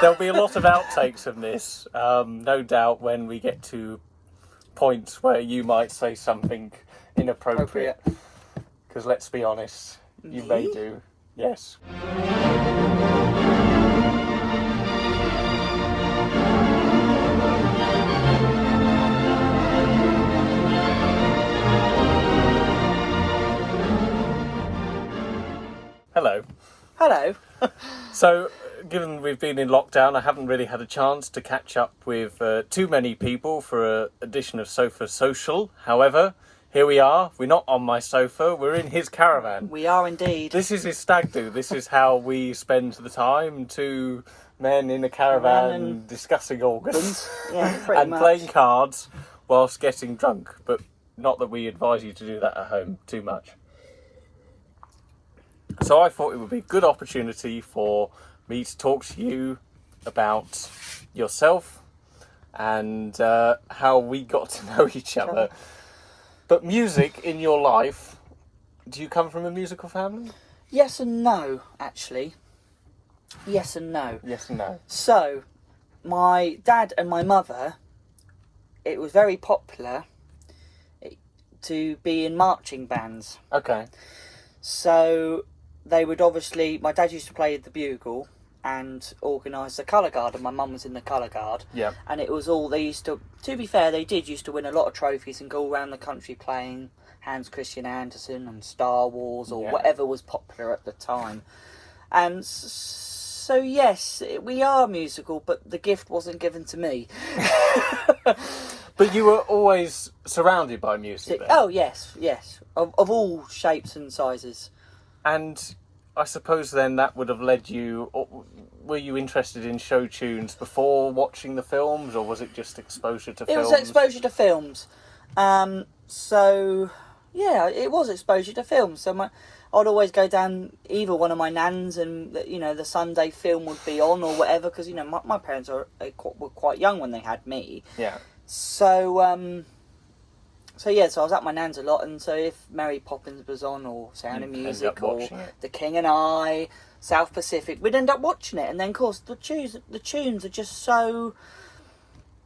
There'll be a lot of outtakes from this, no doubt, when we get to points where you might say something inappropriate. Because let's be honest, you may do. Yes. Hello. Hello. So, given we've been in lockdown, I haven't really had a chance to catch up with too many people for an edition of Sofa Social. However, here we are. We're not on my sofa. We're in his caravan. We are indeed. This is his stag do. This is how we spend the time. Two men in a caravan discussing August and much. playing cards whilst getting drunk. But not that we advise you to do that at home too much. So I thought it would be a good opportunity for me to talk to you about yourself and how we got to know each other. But music in your life, do you come from a musical family? Yes and no, actually. Yes and no. Yes and no. So, my dad and my mother, it was very popular to be in marching bands. Okay. So, they would obviously... My dad used to play the bugle and organise the colour guard, and my mum was in the colour guard. Yeah. And it was all... They used to be fair, they used to win a lot of trophies and go around the country playing Hans Christian Andersen and Star Wars or whatever was popular at the time. And so, yes, we are musical, but the gift wasn't given to me. But you were always surrounded by music then? Oh, yes. Of all shapes and sizes. And I suppose then that would have led you... Were you interested in show tunes before watching the films, or was it just exposure to films? It was exposure to films. So, yeah, it was exposure to films. So I'd always go down either one of my nans and, the Sunday film would be on or whatever, because, my parents were quite young when they had me. Yeah. So I was at my nan's a lot, and so if Mary Poppins was on, or Sound of Music, or The King and I, South Pacific, we'd end up watching it. And then, of course, the tunes are just so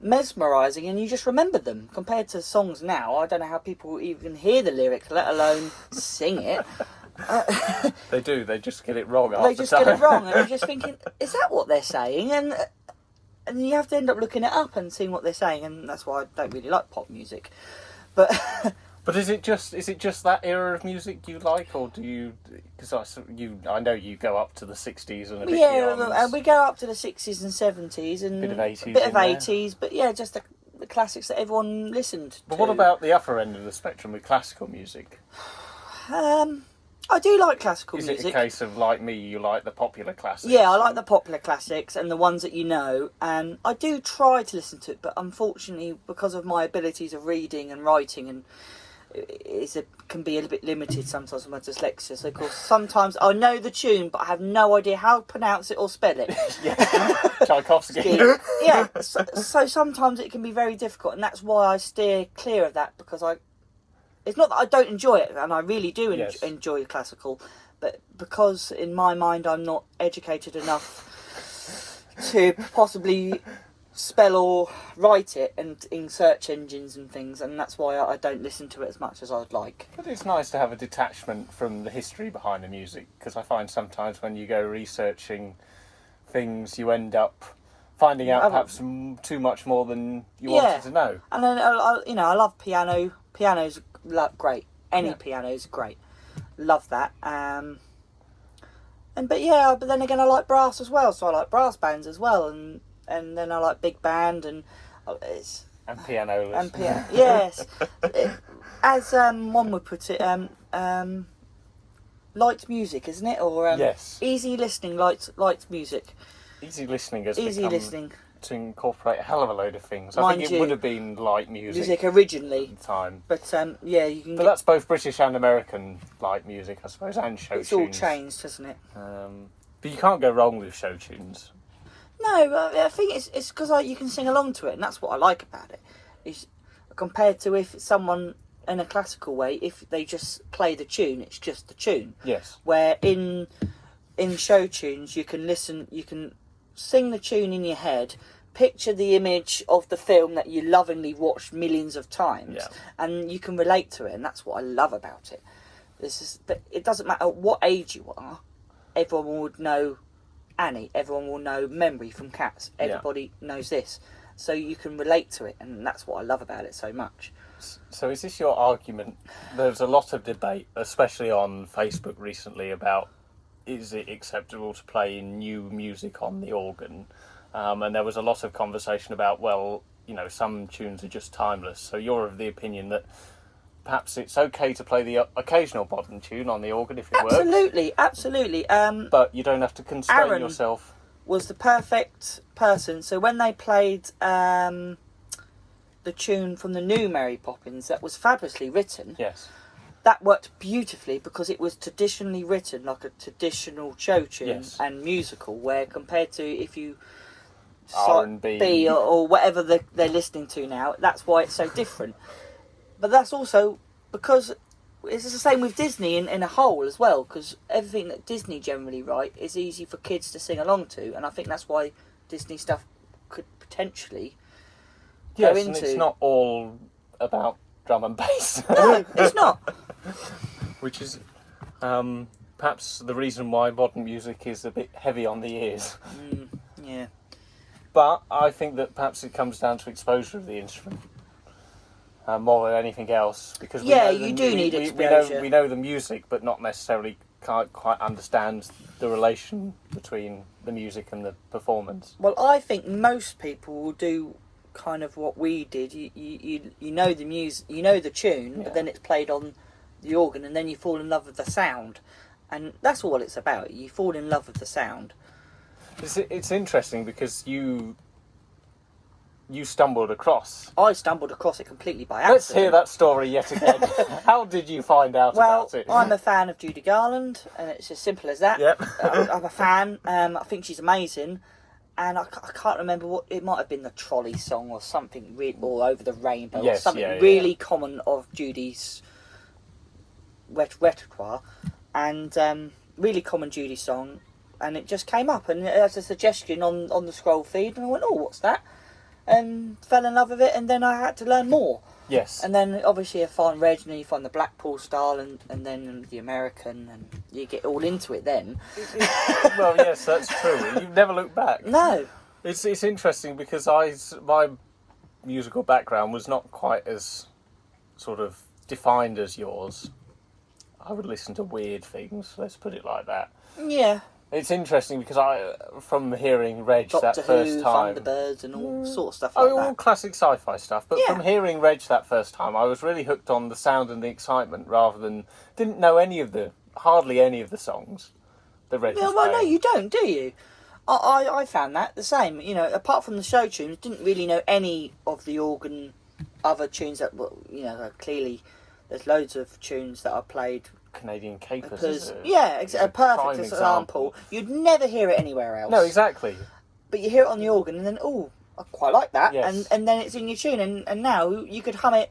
mesmerising, and you just remember them. Compared to songs now, I don't know how people even hear the lyrics, let alone sing it. They do. They just get it wrong. They just get it wrong, and you're just thinking, is that what they're saying? And you have to end up looking it up and seeing what they're saying, and that's why I don't really like pop music. But is it just that era of music you like, or do you? Because I know you go up to the 60s and a bit beyond. And we go up to the 60s and 70s and bit of 80s, but yeah, just the classics that everyone listened to. But what about the upper end of the spectrum with classical music? I do like classical music. Is it a case of, like me, you like the popular classics? Yeah, I like the popular classics and the ones that you know, and I do try to listen to it, but unfortunately, because of my abilities of reading and writing, and can be a little bit limited sometimes with my dyslexia. So, of course, sometimes I know the tune, but I have no idea how to pronounce it or spell it. Tchaikovsky. Yeah, so sometimes it can be very difficult, and that's why I steer clear of that, because it's not that I don't enjoy it, and I really do enjoy classical, but because in my mind I'm not educated enough to possibly spell or write it and in search engines and things, and that's why I don't listen to it as much as I'd like. But it's nice to have a detachment from the history behind the music, because I find sometimes when you go researching things, you end up finding out perhaps too much more than you wanted to know. And then I love piano. Piano's great. Any piano's great. Love that. But then again, I like brass as well. So I like brass bands as well, and then I like big band and pianolas. And piano. Yes, as one would put it, light music, isn't it? Or yes, easy listening, light music. Easy listening has easy become listening. To incorporate a hell of a load of things. I Mind think it would have been light music originally at the time. But you can. But that's both British and American light music, I suppose, and show tunes. It's all changed, hasn't it? But you can't go wrong with show tunes. No, I think it's because you can sing along to it, and that's what I like about it. Is compared to if someone in a classical way, if they just play the tune, it's just the tune. Yes. Where in show tunes, you can listen, you can sing the tune in your head, picture the image of the film that you lovingly watched millions of times, and you can relate to it, and that's what I love about it. But it doesn't matter what age you are, everyone would know Annie, everyone will know Memory from Cats, everybody knows this, so you can relate to it, and that's what I love about it so much. So is this your argument? There's a lot of debate, especially on Facebook recently, about is it acceptable to play new music on the organ? And there was a lot of conversation about, well, you know, some tunes are just timeless. So you're of the opinion that perhaps it's okay to play the occasional modern tune on the organ if it works. Absolutely. But you don't have to constrain Aaron yourself. Was the perfect person. So when they played the tune from the new Mary Poppins that was fabulously written. Yes. That worked beautifully because it was traditionally written like a traditional show tune and musical, where compared to if you R&B or whatever they're listening to now, that's why it's so different. But that's also because it's the same with Disney in a whole as well, because everything that Disney generally write is easy for kids to sing along to, and I think that's why Disney stuff could potentially go into. And it's not all about drum and bass. No, it's not. Which is perhaps the reason why modern music is a bit heavy on the ears. Yeah. But I think that perhaps it comes down to exposure of the instrument more than anything else. Because you do need exposure. We know the music, but not necessarily can't quite understand the relation between the music and the performance. Well, I think most people will do kind of what we did. You know the music, you know the tune, but then it's played on the organ, and then you fall in love with the sound, and that's all it's about. You fall in love with the sound. It's interesting because you stumbled across. I stumbled across it completely by accident. Let's hear that story yet again. How did you find out about it? Well, I'm a fan of Judy Garland, and it's as simple as that. Yep. I'm a fan. I think she's amazing. And I can't remember what it might have been, the Trolley song or something, or Over the Rainbow, or something really common of Judy's repertoire, and really common Judy song, and it just came up, and it has a suggestion on the scroll feed, and I went, oh, what's that? And fell in love with it, and then I had to learn more. Yes. And then obviously you find Reg, and you find the Blackpool style, and then the American, and you get all into it then. Well, yes, that's true. You never look back. No. It's interesting because my musical background was not quite as sort of defined as yours. I would listen to weird things, let's put it like that. Yeah. It's interesting because from hearing Reg Doctor that first Who, time... Thunderbirds and all sorts of stuff like that. All classic sci-fi stuff. But from hearing Reg that first time, I was really hooked on the sound and the excitement rather than... Didn't know hardly any of the songs that Reg was playing. Well, no, you don't, do you? I found that the same. You know, apart from the show tunes, didn't really know any of the organ, other tunes that, clearly there's loads of tunes that I played... Canadian Capers. A perfect example. You'd never hear it anywhere else. No, exactly. But you hear it on the organ, and then I quite like that, yes. and then it's in your tune, and now you could hum it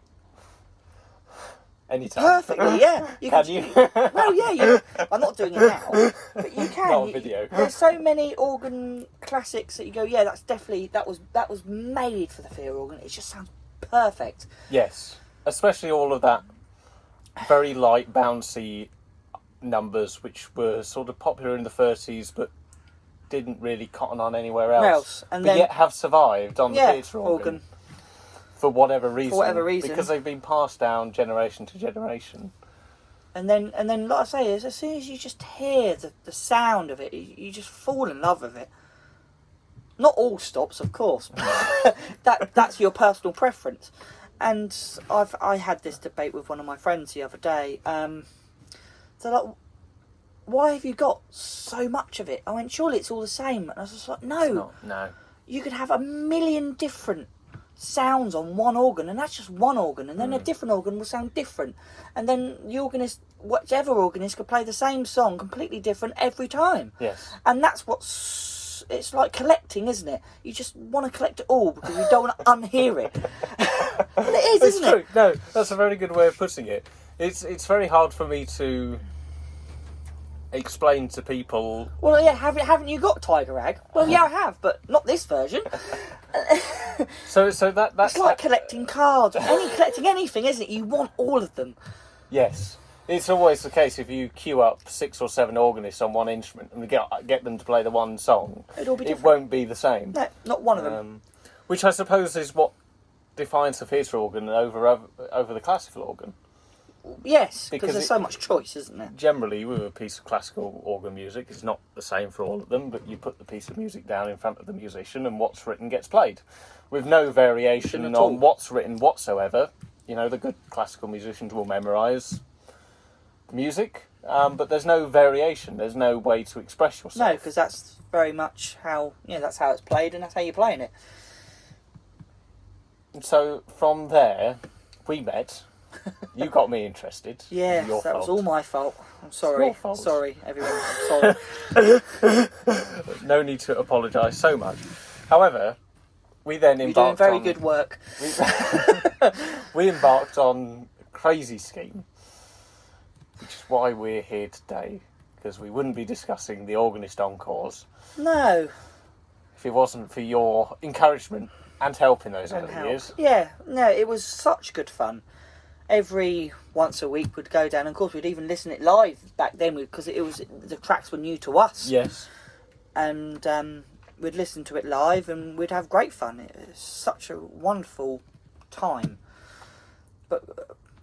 anytime. Perfectly. Yeah. Can you? Well, yeah. I'm not doing it now, but you can. Not on video. There's so many organ classics that you go, yeah, that's definitely that was made for the field organ. It just sounds perfect. Yes, especially all of that. Very light, bouncy numbers, which were sort of popular in the 30s, but didn't really cotton on anywhere else. But yet have survived on the theatre organ. For whatever reason. Because they've been passed down generation to generation. And then, like I say, as soon as you just hear the sound of it, you just fall in love with it. Not all stops, of course. That's your personal preference. And I had this debate with one of my friends the other day. They're like, why have you got so much of it? I went, surely it's all the same. And I was just like, no. No. You could have a million different sounds on one organ, and that's just one organ. And then a different organ will sound different. And then the organist, whichever organist, could play the same song completely different every time. Yes. And that's it's like collecting, isn't it? You just want to collect it all because you don't want to unhear it. Well, it is, isn't it? It's true. No, that's a very good way of putting it. It's very hard for me to explain to people. Well, yeah, haven't you got Tiger Rag? Well, yeah, I have, but not this version. So that's it's like collecting cards, collecting anything, isn't it? You want all of them. Yes. It's always the case if you queue up 6 or 7 organists on one instrument and get them to play the one song, it won't be the same. No, not one of them. Which I suppose is what defines the theatre organ over the classical organ. Yes, because there's so much choice, isn't there? Generally, with a piece of classical organ music, it's not the same for all of them, but you put the piece of music down in front of the musician and what's written gets played. With no variation on what's written whatsoever. You know, the good classical musicians will memorise music, but there's no variation, there's no way to express yourself. No, because that's very much how, that's how it's played and that's how you're playing it. And so from there, we met. You got me interested. Yeah, that was all my fault. I'm sorry. Your fault. Sorry, everyone. I'm sorry. No need to apologise so much. However, we then embarked on... You're doing very good work. We embarked on a crazy scheme, which is why we're here today, because we wouldn't be discussing the Organist Encores. No. If it wasn't for your encouragement and help in those early years. Yeah, no, it was such good fun. Once a week we'd go down, and of course we'd even listen it live back then because the tracks were new to us. Yes. And we'd listen to it live and we'd have great fun. It was such a wonderful time. But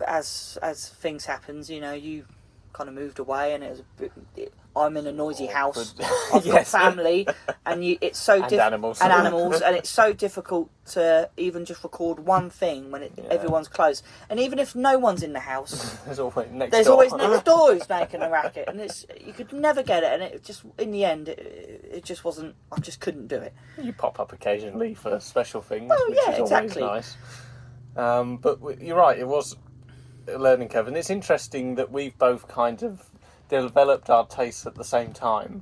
as things happens, you kind of moved away, and it was a bit, I'm in a noisy house. I've got family, and it's so difficult. And animals, and it's so difficult to even just record one thing when everyone's close. And even if no one's in the house, there's always next door who's making a racket, and you could never get it. And it just, in the end, it just wasn't. I just couldn't do it. You pop up occasionally for special things, which is exactly. Always nice. But you're right. It was a learning curve, and it's interesting that we've both kind of developed our tastes at the same time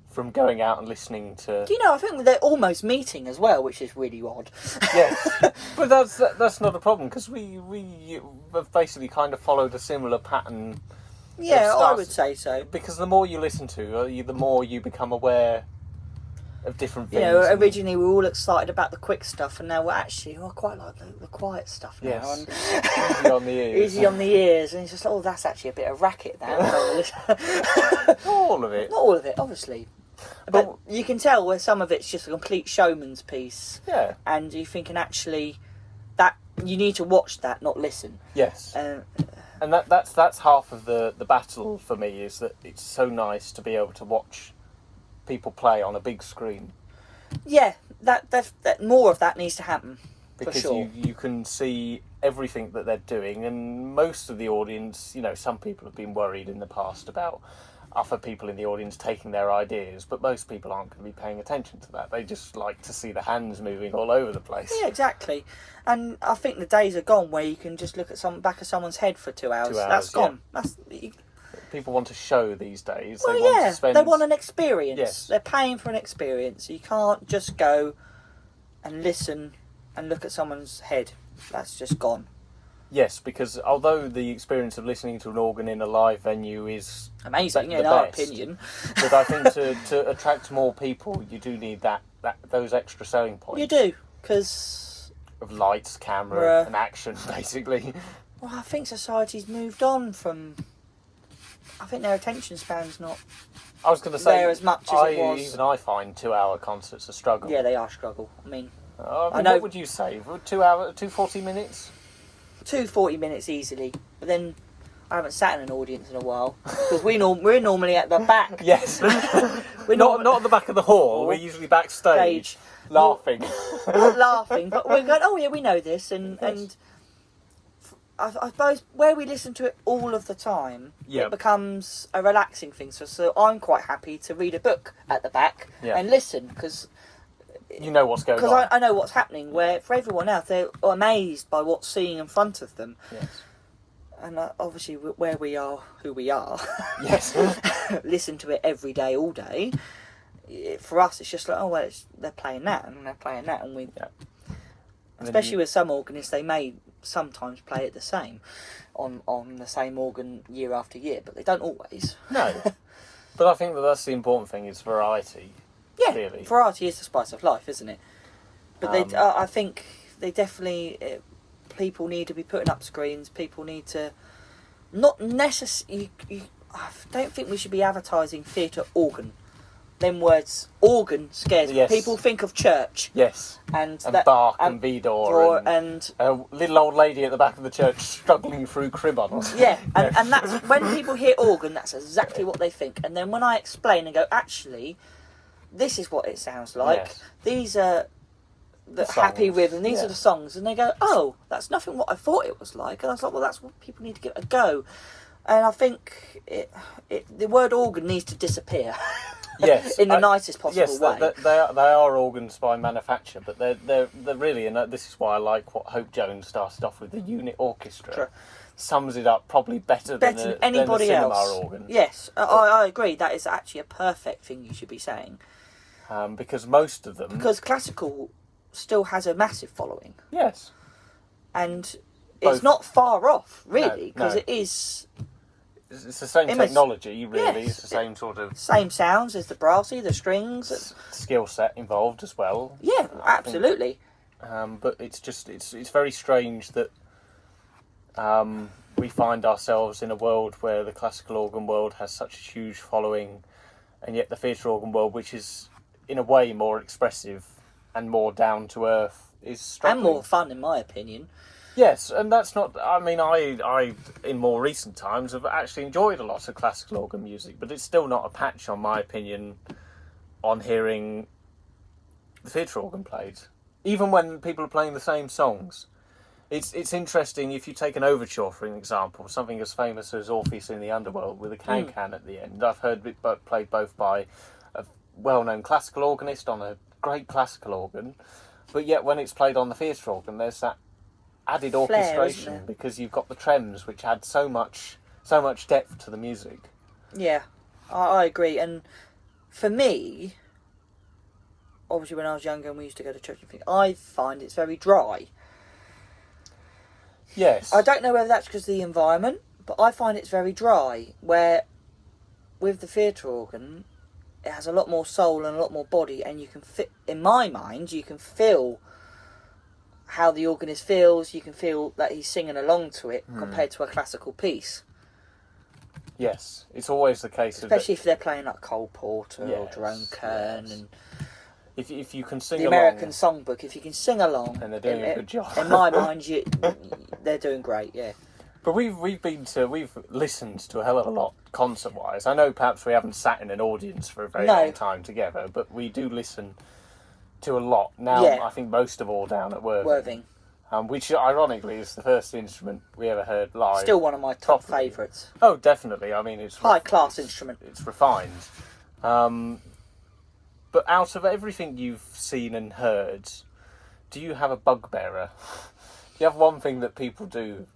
from going out and listening to... I think they're almost meeting as well, which is really odd. Yes, but that's not a problem, because we have basically kind of followed a similar pattern. Yeah, I would say so. Because the more you listen to, the more you become aware of different things. Originally we were all excited about the quick stuff, and now we're actually, I quite like the quiet stuff now. Yes. Easy on the ears. Easy on the ears, and it's just, that's actually a bit of racket now. Not all of it. Not all of it, obviously. But you can tell where some of it's just a complete showman's piece. Yeah. And you're thinking, actually, that you need to watch that, not listen. Yes. And that's half of the battle for me, is that it's so nice to be able to watch people play on a big screen. Yeah, that more of that needs to happen. Because for sure. you can see everything that they're doing, and most of the audience, some people have been worried in the past about other people in the audience taking their ideas, but most people aren't going to be paying attention to that. They just like to see the hands moving all over the place. Yeah, exactly. And I think the days are gone where you can just look at back of someone's head for 2 hours. That's gone. Yeah. People want a show these days. Well, they want an experience. Yes. They're paying for an experience. You can't just go and listen and look at someone's head. That's just gone. Yes, because although the experience of listening to an organ in a live venue is amazing, in our opinion, but I think to attract more people, you do need those extra selling points. You do, because of lights, camera, and action, basically. Well, I think society's moved on from. I think their attention span's not. I was going to say there as much as it was. Even I find 2-hour concerts a struggle. Yeah, they are a struggle. I mean I know. What would you say? 2 40 minutes? 2 40 minutes easily, but then I haven't sat in an audience in a while because we're normally at the back. Yes, we're not at the back of the hall. We're usually backstage, laughing, laughing. But we're going, oh yeah, we know this, and I suppose where we listen to it all of the time, it becomes a relaxing thing. So I'm quite happy to read a book at the back and listen because. You know what's going on. Because I know what's happening, where for everyone else, they're amazed by what's seen in front of them. Yes. And obviously, where we are, who we are, yes, listen to it every day, all day. For us, it's just like, oh, well, they're playing that, and they're playing that, and we... Yeah. Especially with some organists, they may sometimes play it the same on the same organ year after year, but they don't always. No. But I think that's the important thing, is variety. Yeah, really. Variety is the spice of life, isn't it? But I think they definitely... people need to be putting up screens. People need to... Not necessarily... I don't think we should be advertising theatre organ. Them words, organ, scares me. People think of church. Yes. And Bach and Vidor and a little old lady at the back of the church struggling through cribons. Yeah, and that's when people hear organ, that's exactly what they think. And then when I explain and go, actually, this is what it sounds like. Yes. These are the songs. Happy Rhythm. These are the songs, and they go, oh, that's nothing what I thought it was like. And I was like, well, that's what people need to give it a go. And I think the word organ needs to disappear. Yes, in the nicest possible way. Yes, they are organs by manufacture, but they're really, and this is why I like what Hope Jones started off with, the unit orchestra. Sure. Sums it up probably better than anybody than a cinema else. organ. Yes, I agree. That is actually a perfect thing you should be saying. Because most of them... Because classical still has a massive following. Yes. And it's not far off, really, because it is... It's the same technology, really. Yes. It's the same sort of... Same sounds as the brassy, the strings. Skill set involved as well. Yeah, absolutely. But it's just... It's very strange that we find ourselves in a world where the classical organ world has such a huge following, and yet the theatre organ world, which is, in a way, more expressive and more down-to-earth, is struggling. And more fun, in my opinion. Yes, and that's not... I mean, I in more recent times, have actually enjoyed a lot of classical organ music, but it's still not a patch, on my opinion, on hearing the theatre organ played. Even when people are playing the same songs. It's interesting, if you take an overture, for an example, something as famous as Orpheus in the Underworld, with a can-can at the end. I've heard it played both by a well-known classical organist on a great classical organ, but yet when it's played on the theatre organ, there's that added orchestration, because you've got the trems, which add so much depth to the music. Yeah, I agree. And for me, obviously when I was younger and we used to go to church and things, I find it's very dry. Yes. I don't know whether that's because of the environment, but I find it's very dry, where with the theatre organ, it has a lot more soul and a lot more body, and you can in my mind, you can feel how the organist feels, you can feel that he's singing along to it compared to a classical piece. Yes, it's always the case. Especially if they're playing like Cole Porter or Jerome Kern. Yes. And if you can sing the along... American Songbook, if you can sing along... And they're doing a good job. In my mind, they're doing great, yeah. But we've listened to a hell of a lot concert-wise. I know perhaps we haven't sat in an audience for a very long time together, but we do listen to a lot. Now, I think most of all down at Worthing. Which, ironically, is the first instrument we ever heard live. Still one of my top favourites. Oh, definitely. I mean, it's... High-class instrument. It's refined. But out of everything you've seen and heard, do you have a bugbearer? Do you have one thing that people do?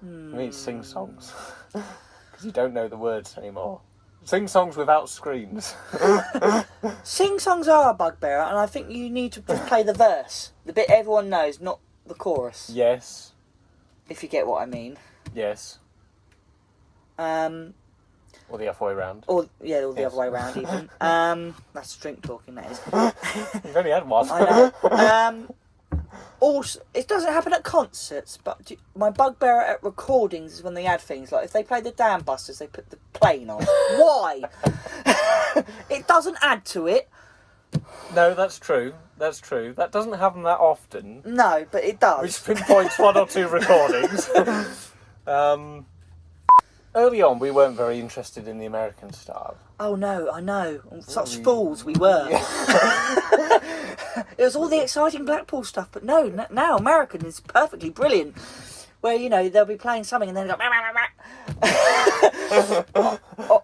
I mean, it's sing songs. Because you don't know the words anymore. Sing songs without screens. Sing songs are a bugbearer, and I think you need to just play the verse. The bit everyone knows, not the chorus. Yes. If you get what I mean. Yes. Or the other way round. Or the other way round even. That's drink talking, that is. You've only had one. I know. Also, it doesn't happen at concerts, but my bugbearer at recordings is when they add things like if they play the Dam Busters, they put the plane on. Why? It doesn't add to it. No, that's true. That's true. That doesn't happen that often. No, but it does. Which pinpoints one or two recordings. Early on, we weren't very interested in the American style. Oh no, I know. Such fools we were. It was all the exciting Blackpool stuff, but no, now American is perfectly brilliant. Where, they'll be playing something and then they'll go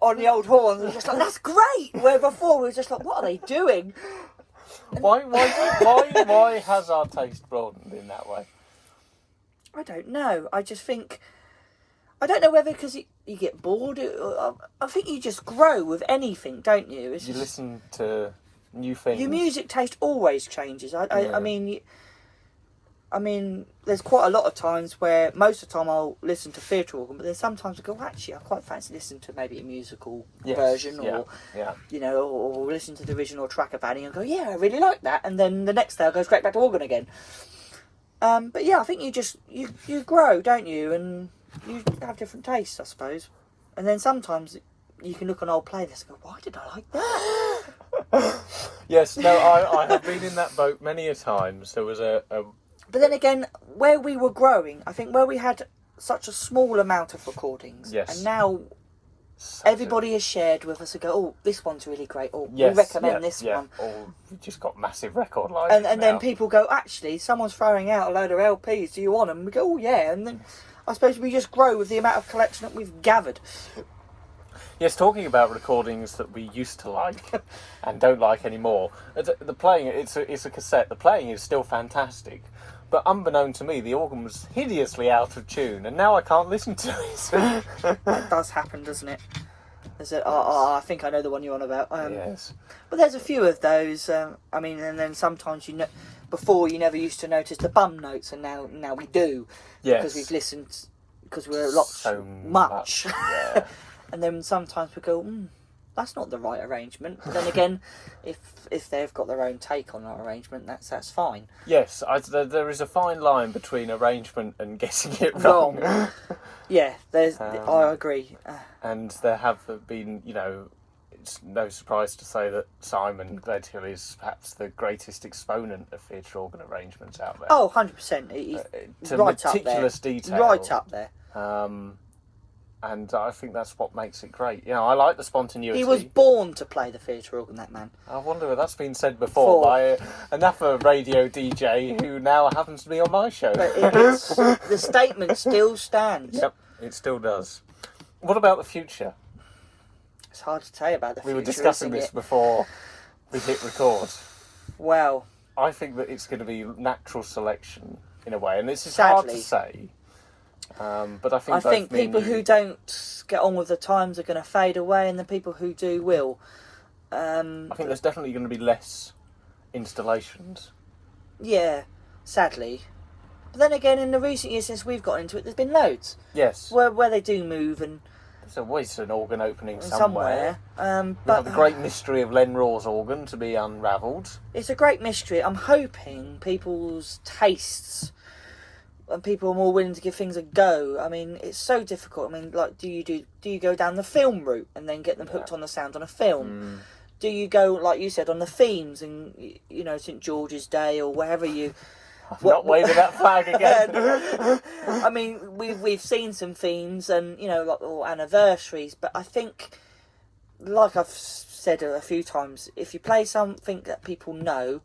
on the old horns. And just like, that's great! Where before we were just like, what are they doing? Why has our taste broadened in that way? I don't know. I just think... I don't know whether because you get bored. I think you just grow with anything, don't you? You listen to new things. Your music taste always changes. I mean, I mean, there's quite a lot of times where most of the time I'll listen to theatre organ, but then sometimes I go, actually, I quite fancy listening to maybe a musical version, or you know, or listen to the original track of Annie and go, yeah, I really like that, and then the next day I'll go straight back to organ again. But yeah, I think you grow, don't you, and you have different tastes, I suppose. And then sometimes you can look on old playlists and go, why did I like that? Yes, no, I have been in that boat many a times. There was a But then again, where we were growing, I think where we had such a small amount of recordings, and now everybody has shared with us and go, oh, this one's really great, or we recommend this one. Or we just got massive record libraries. And then people go, actually, someone's throwing out a load of LPs, do you want them? And we go, oh yeah, and then I suppose we just grow with the amount of collection that we've gathered. Yes, talking about recordings that we used to like and don't like anymore. The playing, it's a cassette. The playing is still fantastic, but unbeknown to me, the organ was hideously out of tune, and now I can't listen to it. That does happen, doesn't it? I think I know the one you're on about. Yes. But there's a few of those. I mean, and then sometimes before you never used to notice the bum notes, and now we do. Yes. Because we've listened, because we're a lot so much. Yeah. And then sometimes we go, that's not the right arrangement. But then again, if they've got their own take on that arrangement, that's fine. Yes, there is a fine line between arrangement and getting it wrong. Yeah, I agree. And there have been, you know, it's no surprise to say that Simon Gledhill is perhaps the greatest exponent of theatre organ arrangements out there. Oh, 100%. He's to right meticulous up there. detail. Right up there. And I think that's what makes it great. You know, I like the spontaneity. He was born to play the theatre organ, that man. I wonder if that's been said before by another radio DJ who now happens to be on my show. But the statement still stands. Yep, it still does. What about the future? It's hard to say about the future. We were discussing this before we hit record. Well, I think that it's going to be natural selection in a way, and this is sadly hard to say. But I think people who don't get on with the times are going to fade away, and the people who do will. I think there's definitely going to be less installations. Yeah, sadly. But then again, in the recent years since we've got into it, there's been loads. Yes. Where they do move, and there's always an organ opening somewhere. We have the great mystery of Len Raw's organ to be unravelled. It's a great mystery. I'm hoping people's tastes and people are more willing to give things a go. I mean, it's so difficult. I mean, like, do you go down the film route and then get them hooked on the sound on a film? Do you go, like you said, on the themes and, you know, St George's Day or wherever you... Not waving that flag again. I mean, we've seen some themes and, you know, like, or anniversaries, but I think, like I've said a few times, if you play something that people know,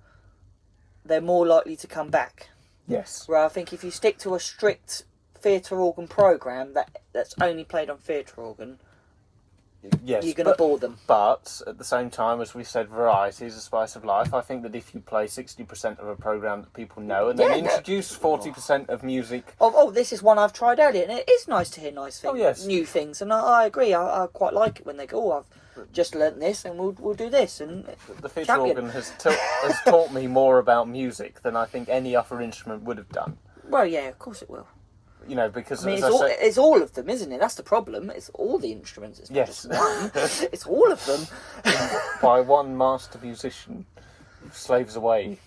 they're more likely to come back. Yes. Where I think if you stick to a strict theatre organ programme that's only played on theatre organ, yes, you're going to bore them. But at the same time, as we said, variety is a spice of life. I think that if you play 60% of a programme that people know and then introduce 40% of music... Oh, this is one I've tried earlier, and it is nice to hear nice things, yes. New things, and I agree. I quite like it when they go, I've just learnt this, and we'll do this. And the theatre organ has taught me more about music than I think any other instrument would have done. Well, yeah, of course it will. You know, because I mean, it's all of them, isn't it? That's the problem. It's all the instruments. It's not just one. It's all of them. By one master musician, slaves away,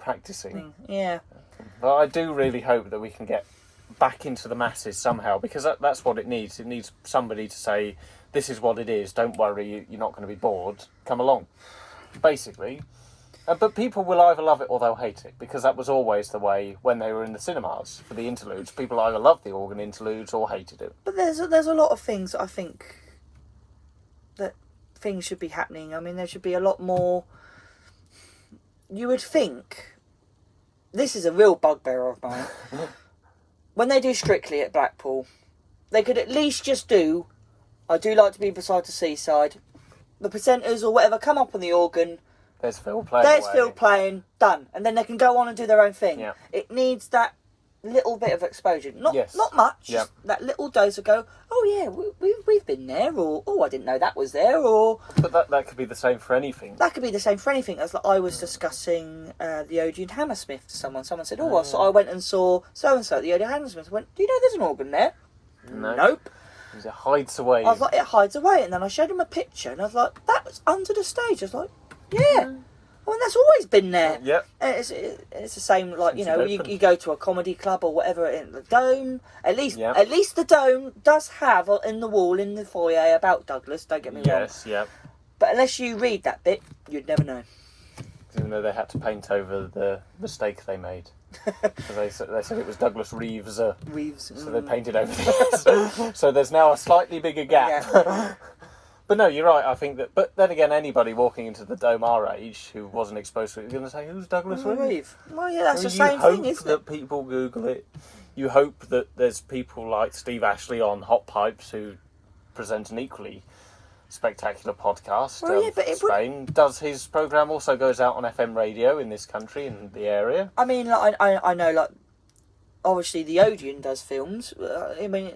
practicing. Yeah. But I do really hope that we can get back into the masses somehow, because that's what it needs. It needs somebody to say, this is what it is, don't worry, you're not going to be bored, come along, basically. But people will either love it or they'll hate it, because that was always the way when they were in the cinemas for the interludes. People either loved the organ interludes or hated it. But there's a lot of things that I think that things should be happening. I mean, there should be a lot more. You would think, this is a real bugbear of mine, when they do Strictly at Blackpool, they could at least just do, I do like to be beside the seaside, the presenters or whatever come up on the organ. There's Phil playing. There's Phil playing, done. And then they can go on and do their own thing. Yeah. It needs that little bit of exposure, not much, Yeah. just that little dose of go, oh yeah, we've been there, or oh, I didn't know that was there, or But that could be the same for anything. that could be the same for anything. As like, I was discussing the Odeon Hammersmith to someone. Someone said, oh, I went and saw so and so at the Odeon Hammersmith. I went, do you know there's an organ there? No. Nope. It hides away. I was like, it hides away, and then I showed him a picture, and I was like, that was under the stage. I was like, yeah. Well, that's always been there. Yep. It's the same, like, you know, you go to a comedy club or whatever in the Dome. At least the Dome does have in the wall in the foyer about Douglas. Don't get me wrong. Yes. Yep. But unless you read that bit, you'd never know. Even though they had to paint over the mistake they made. Because they said it was Douglas Reeves. So they painted over it. So there's now a slightly bigger gap. Yeah. But no, you're right. I think that. But then again, anybody walking into the Dome our age who wasn't exposed to it is going to say, "Who's Douglas Reeves?" Well, yeah, that's the You same hope thing, isn't that it? people Google it. You hope that there's people like Steve Ashley on Hot Pipes who present an equally spectacular podcast. Well, yeah, but Spain does his program also goes out on FM radio in this country in the area. I mean, like, I know, like, obviously the Odeon does films. I mean,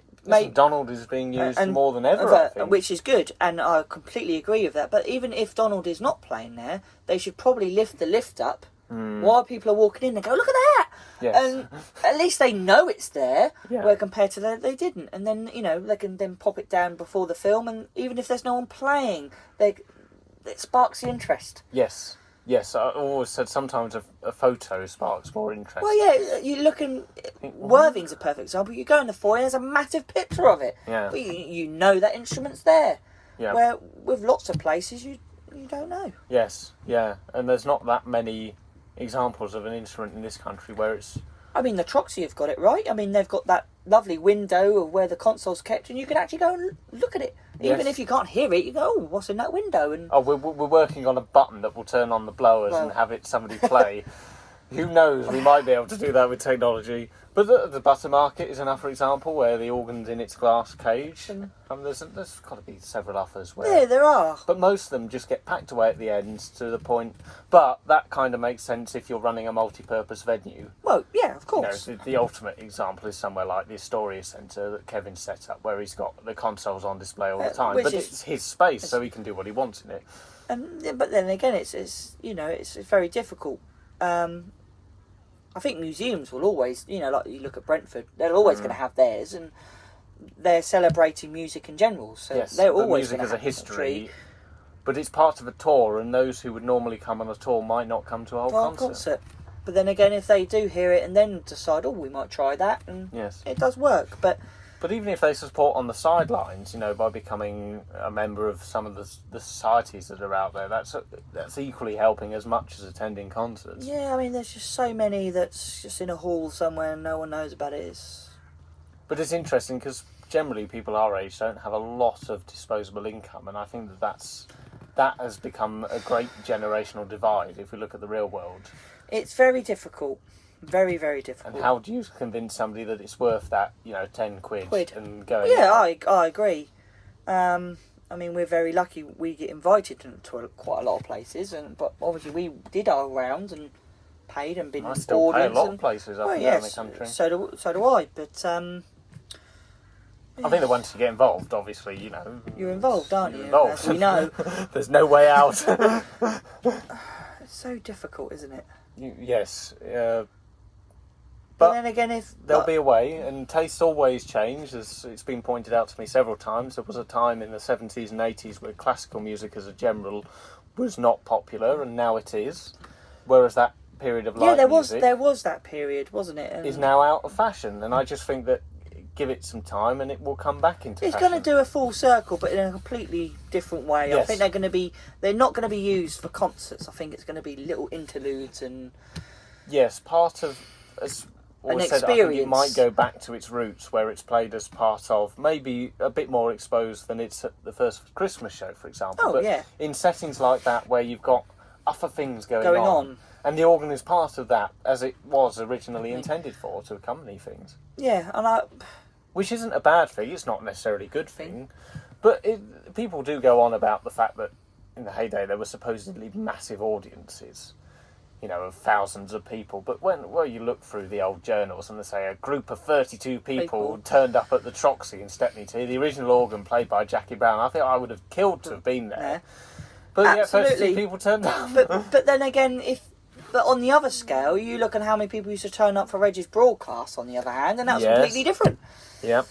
Donald is being used more than ever, I think. Which is good, and I completely agree with that. But even if Donald is not playing there, they should probably lift the lift up while people are walking in and go, look at that! Yes. And at least they know it's there, Yeah. where compared to that they didn't. And then, you know, they can then pop it down before the film, and even if there's no one playing, it sparks the interest. Yes. Yes, I always said sometimes a photo sparks more interest. Well, yeah, you look in... Worthing's a perfect example. You go in the foyer, there's a massive picture of it. Yeah. But you know that instrument's there. Yeah. Where with lots of places, you don't know. Yes, yeah. And there's not that many examples of an instrument in this country where it's... I mean, the Troxy have got it right. I mean, they've got that lovely window of where the console's kept, and you can actually go and look at it. Even Yes. if you can't hear it, you go, oh, what's in that window? And Oh, we're working on a button that will turn on the blowers and have it somebody play. Who knows? We might be able to do that with technology. But the butter market is another example where the organ's in its glass cage. And there's got to be several others where... yeah, there are. But most of them just get packed away at the ends to the point... But that kind of makes sense if you're running a multi-purpose venue. Well, yeah, of You know, course. the ultimate example is somewhere like the Astoria Centre that Kevin set up, where he's got the consoles on display all the time. which But is- it's his space, so he can do what he wants in it. But then again, it's you know, it's very difficult. I think museums will always, you know, like you look at Brentford, they're always going to have theirs, and they're celebrating music in general, so Yes, they're but always music going as to a have history. But it's part of a tour, and those who would normally come on a tour might not come to a whole concert. But then again, if they do hear it and then decide, oh, we might try that, and Yes. it does work. But even if they support on the sidelines, you know, by becoming a member of some of the societies that are out there, that's equally helping as much as attending concerts. yeah, I mean, there's just so many that's just in a hall somewhere and no one knows about it. But it's interesting because generally people our age don't have a lot of disposable income, and I think that has become a great generational divide if we look at the real world. It's very difficult. Very, very difficult. And how do you convince somebody that it's worth that, you know, 10 quid and going? Yeah, I agree. I mean, we're very lucky. We get invited to quite a lot of places, but obviously we did our rounds and paid and been. I still pay a lot and, of places up well, and down yes, the country. So do I. But I think that once you get involved, obviously, you know, you're involved, aren't you? involved. As we know. There's no way out. It's so difficult, isn't it? Yes. But But then again, there'll be a way, and tastes always change, as it's been pointed out to me several times. There was a time in the 70s and 80s where classical music as a general was not popular, and now it is. Whereas that period of light music there was that period, wasn't it? And is now out of fashion, and I just think that give it some time and it will come back into it's fashion. going to do a full circle, but in a completely different way. I Yes. think they're not going to be used for concerts. I think it's going to be little interludes and Yes, part of... As always said, I think it experience. might go back to its roots, where it's played as part of, maybe a bit more exposed than it's at the first Christmas show, for example. Oh, but yeah. in settings like that, where you've got other things going on. and the organ is part of that, as it was originally intended for, to accompany things. yeah, and Which isn't a bad thing, it's not necessarily a good thing, but people do go on about the fact that in the heyday there were supposedly massive audiences. of thousands of people. But when you look through the old journals and they say a group of 32 people turned up at the Troxy in Stepney to hear the original organ played by Jackie Brown, I think I would have killed to have been there. Yeah. But Absolutely. 32 people turned up. But then again, but on the other scale, you look at how many people used to turn up for Reggie's broadcast, on the other hand, and that was completely different. Yeah.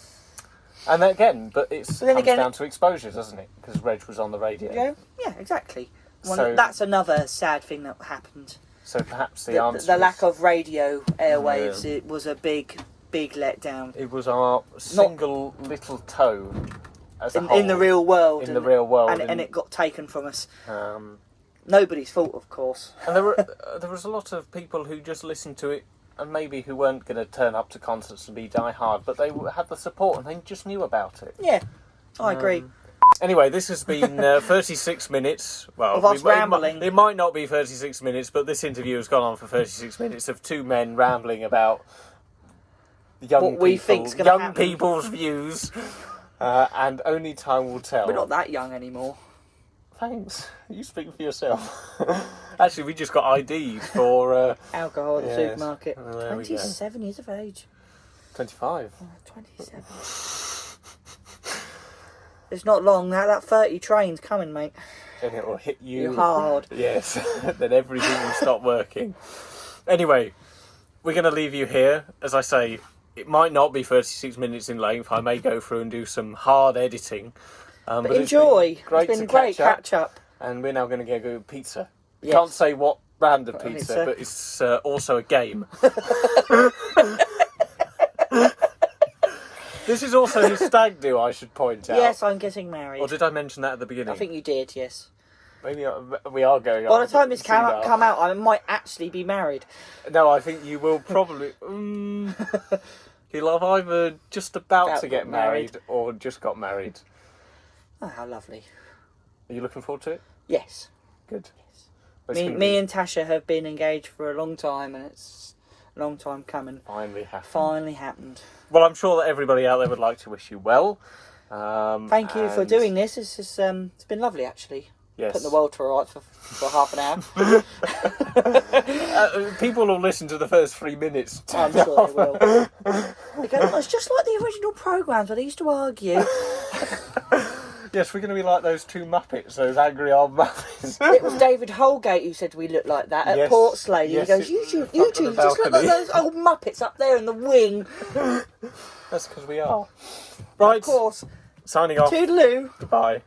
And then again, but comes down to exposure, doesn't it? Because Reg was on the radio. Yeah, exactly. That's another sad thing that happened. So perhaps the answer the lack of radio airwaves, it was a big letdown. It was our single little toe as a whole. In the real world. In the real world. And it got taken from us. Nobody's fault, of course. And there was a lot of people who just listened to it and maybe who weren't going to turn up to concerts and be die-hard, but they had the support and they just knew about it. Yeah, I agree. Anyway, this has been 36 minutes. Well, of us rambling. It might not be 36 minutes, but this interview has gone on for 36 minutes of two men rambling about young people's views, and only time will tell. We're not that young anymore. Thanks. You speak for yourself. Actually, we just got ID'd for alcohol at the supermarket. 27 years of age. 25. Oh, 27. It's not long now. That 30 train's coming, mate. And it will hit you hard. Yes. Then everything will stop working. Anyway, we're going to leave you here. As I say, it might not be 36 minutes in length. I may go through and do some hard editing. But enjoy. It's been great catch up. And we're now going to go pizza. Yes. Can't say what brand of pizza, but it's also a game. This is also his stag do, I should point out. Yes, I'm getting married. Or did I mention that at the beginning? I think you did, yes. Maybe we are going on. By the time this come out, I might actually be married. No, I think you will probably... He'll have either just about to get married or just got married. Oh, how lovely. Are you looking forward to it? Yes. Good. Yes. Me and Tasha have been engaged for a long time, and it's a long time coming. Finally happened. Well, I'm sure that everybody out there would like to wish you well. Thank you for doing this. It's been lovely, actually. Yes. Putting the world to rights for half an hour. People will listen to the first 3 minutes. I'm sure they will. They go, it's just like the original programmes where they used to argue. Yes, we're going to be like those two Muppets, those angry old Muppets. It was David Holgate who said we look like that at Portslade. Yes, he goes, you two just look like those old Muppets up there in the wing. That's because we are. Right. Of course. Signing off. Toodaloo. Goodbye.